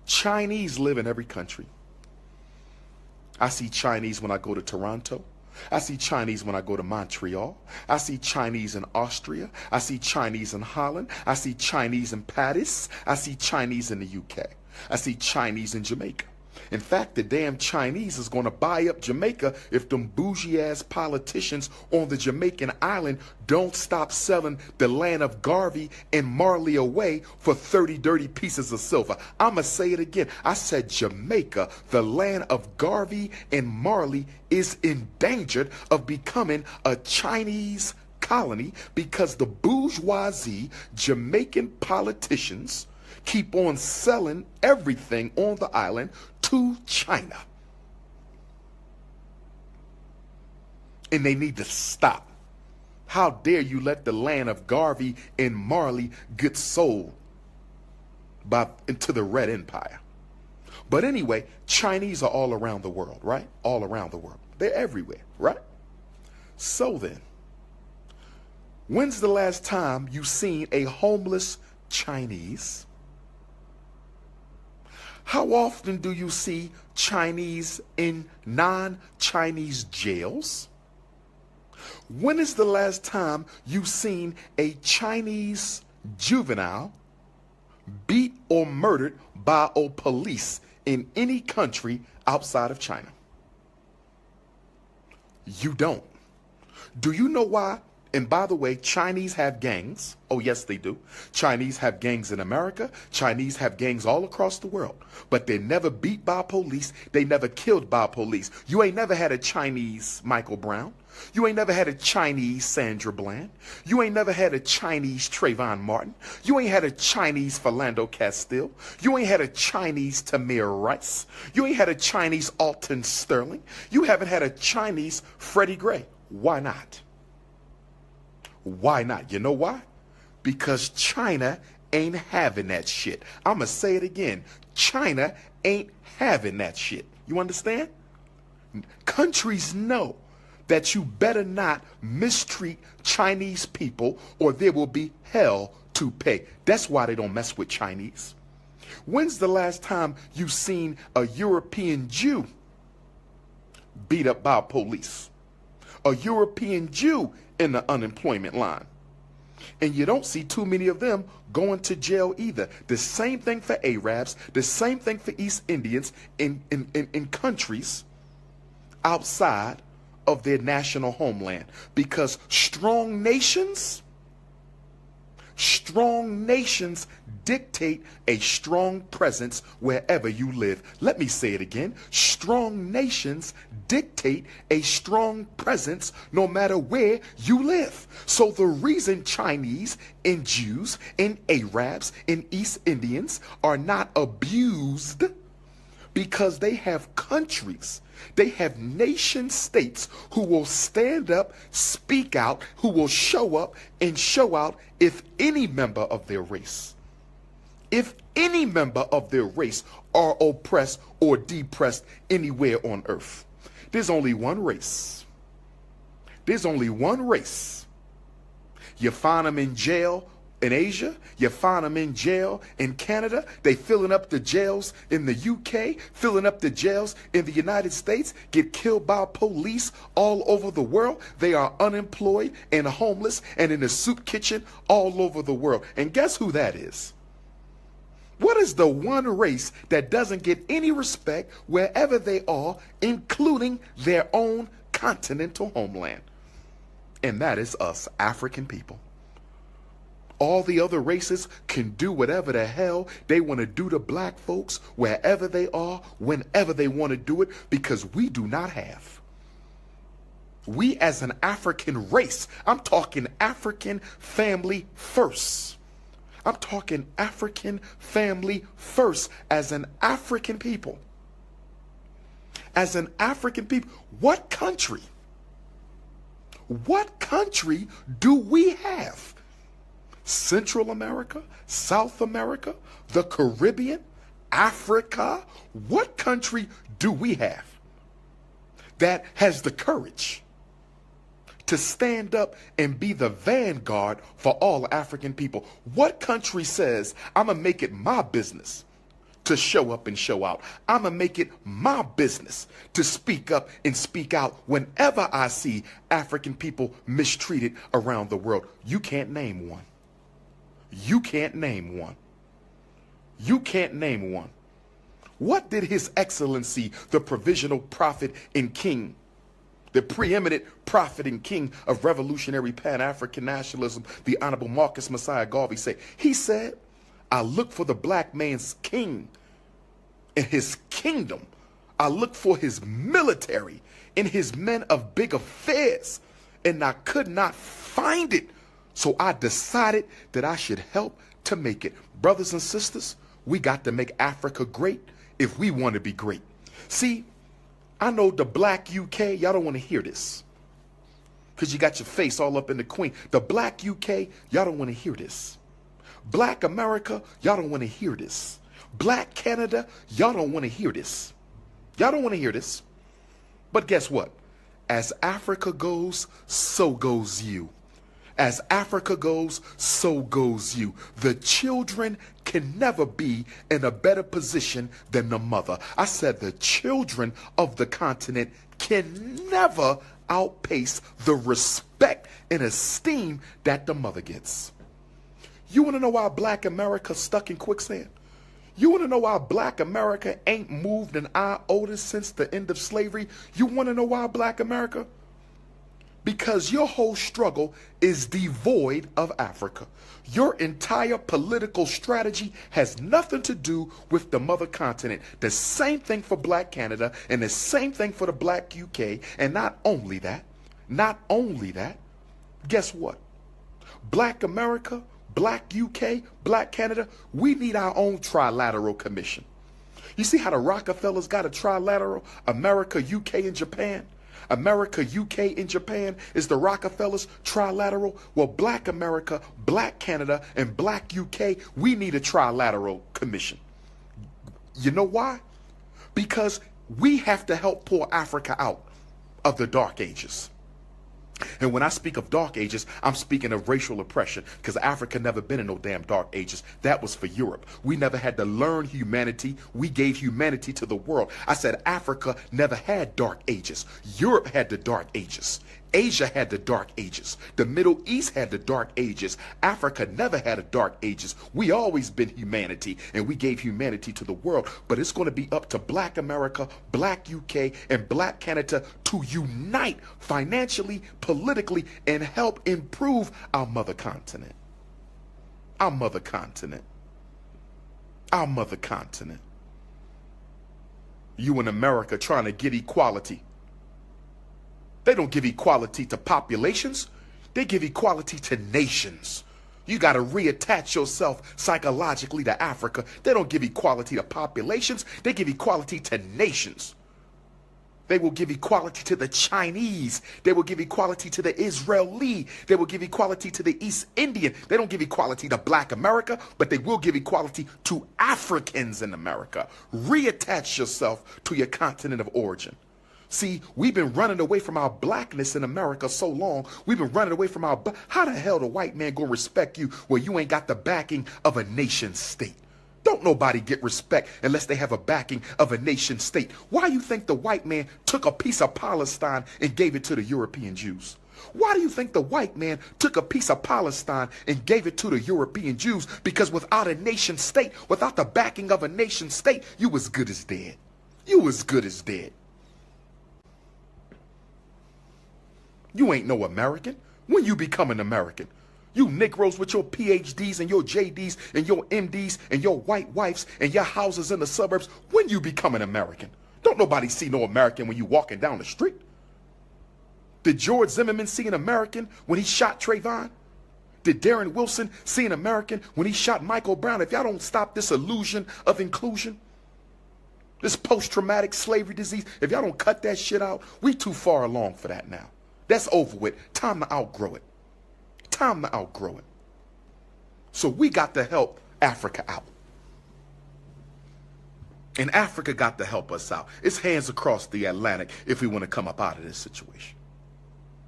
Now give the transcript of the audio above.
Chinese live in every country. I see Chinese when I go to Toronto. I see Chinese when I go to Montreal. I see Chinese in Austria. I see Chinese in Holland. I see Chinese in Paris. I see Chinese in the UK. I see Chinese in Jamaica. In fact, the damn Chinese is going to buy up Jamaica if them bougie-ass politicians on the Jamaican island don't stop selling the land of Garvey and Marley away for 30 dirty pieces of silver. I'ma say it again. I said Jamaica, the land of Garvey and Marley, is endangered of becoming a Chinese colony because the bourgeoisie Jamaican politicians keep on selling everything on the island to China. And they need to stop. How dare you let the land of Garvey and Marley get sold into the Red Empire? But anyway, Chinese are all around the world, right? All around the world. They're everywhere, right? So then, when's the last time you seen a homeless Chinese? How often do you see Chinese in non-Chinese jails? When is the last time you've seen a Chinese juvenile beat or murdered by a police in any country outside of China? You don't. Do you know why? And by the way, Chinese have gangs. Oh, yes, they do. Chinese have gangs in America. Chinese have gangs all across the world. But they're never beat by police. They never killed by police. You ain't never had a Chinese Michael Brown. You ain't never had a Chinese Sandra Bland. You ain't never had a Chinese Trayvon Martin. You ain't had a Chinese Philando Castile. You ain't had a Chinese Tamir Rice. You ain't had a Chinese Alton Sterling. You haven't had a Chinese Freddie Gray. Why not? Why not? You know why? Because China ain't having that shit. I'm going to say it again. China ain't having that shit. You understand? Countries know that you better not mistreat Chinese people or there will be hell to pay. That's why they don't mess with Chinese. When's the last time you seen a European Jew beat up by police? A European Jew in the unemployment line. And you don't see too many of them going to jail either. The same thing for Arabs, the same thing for East Indians in countries outside of their national homeland. Because strong nations dictate a strong presence wherever you live. Let me say it again. Strong nations dictate a strong presence no matter where you live. So the reason Chinese and Jews and Arabs and East Indians are not abused, because they have countries, they have nation states who will stand up, speak out, who will show up and show out if any member of their race, if any member of their race are oppressed or depressed anywhere on earth. There's only one race. There's only one race. You find them in jail in Asia, you find them in jail in Canada, they filling up the jails in the UK, filling up the jails in the United States, get killed by police all over the world. They are unemployed and homeless and in a soup kitchen all over the world. And guess who that is? What is the one race that doesn't get any respect wherever they are, including their own continental homeland? And that is us, African people. All the other races can do whatever the hell they want to do to black folks wherever they are, whenever they want to do it, because we do not have. We as an African race, I'm talking African family first. I'm talking African family first as an African people. As an African people, what country do we have? Central America, South America, the Caribbean, Africa. What country do we have that has the courage to stand up and be the vanguard for all African people? What country says, I'm going to make it my business to show up and show out. I'm going to make it my business to speak up and speak out whenever I see African people mistreated around the world. You can't name one. You can't name one. You can't name one. What did His Excellency, the provisional prophet and king, the preeminent prophet and king of revolutionary Pan-African nationalism, the Honorable Marcus Messiah Garvey, say? He said, I look for the black man's king in his kingdom. I look for his military and his men of big affairs, and I could not find it. So I decided that I should help to make it. Brothers and sisters, we got to make Africa great if we want to be great. See, I know the black UK, y'all don't want to hear this because you got your face all up in the queen. The black UK, y'all don't want to hear this. Black America, y'all don't want to hear this. Black Canada, y'all don't want to hear this. Y'all don't want to hear this. But guess what? As Africa goes, so goes you. As Africa goes, so goes you. The children can never be in a better position than the mother. I said the children of the continent can never outpace the respect and esteem that the mother gets. You want to know why black America stuck in quicksand? You want to know why black America ain't moved an iota since the end of slavery? You want to know why black America? Because your whole struggle is devoid of Africa. Your entire political strategy has nothing to do with the mother continent. The same thing for black Canada and the same thing for the black UK. And not only that, guess what? Black America, black UK, black Canada, we need our own trilateral commission. You see how the Rockefellers got a trilateral? America, UK, and Japan? America, UK, and Japan is the Rockefellers trilateral. Well, black America, black Canada, and black UK, we need a trilateral commission. You know why? Because we have to help pull Africa out of the dark ages. And when I speak of dark ages, I'm speaking of racial oppression, because Africa never been in no damn dark ages. That was for Europe. We never had to learn humanity. We gave humanity to the world. I said Africa never had dark ages. Europe had the dark ages. Asia had the dark ages. The Middle East had the dark ages. Africa never had a dark ages. We always been humanity, and we gave humanity to the world. But it's going to be up to black America, black UK, and black Canada to unite financially, politically, and help improve our mother continent. Our mother continent. Our mother continent. You in America trying to get equality. They don't give equality to populations. They give equality to nations. You got to reattach yourself psychologically to Africa. They don't give equality to populations. They give equality to nations. They will give equality to the Chinese. They will give equality to the Israeli. They will give equality to the East Indian. They don't give equality to black America, but they will give equality to Africans in America. Reattach yourself to your continent of origin. See, we've been running away from our blackness in America so long. We've been running away from our... How the hell the white man gonna respect you where you ain't got the backing of a nation state? Don't nobody get respect unless they have a backing of a nation state. Why you think the white man took a piece of Palestine and gave it to the European Jews? Why do you think the white man took a piece of Palestine and gave it to the European Jews? Because without a nation state, without the backing of a nation state, you as good as dead. You as good as dead. You ain't no American. When you become an American? You Negroes with your PhDs and your JDs and your MDs and your white wives and your houses in the suburbs, when you become an American? Don't nobody see no American when you walking down the street. Did George Zimmerman see an American when he shot Trayvon? Did Darren Wilson see an American when he shot Michael Brown? If y'all don't stop this illusion of inclusion, this post-traumatic slavery disease, if y'all don't cut that shit out, we too far along for that now. That's over with. Time to outgrow it. Time to outgrow it. So we got to help Africa out. And Africa got to help us out. It's hands across the Atlantic if we want to come up out of this situation.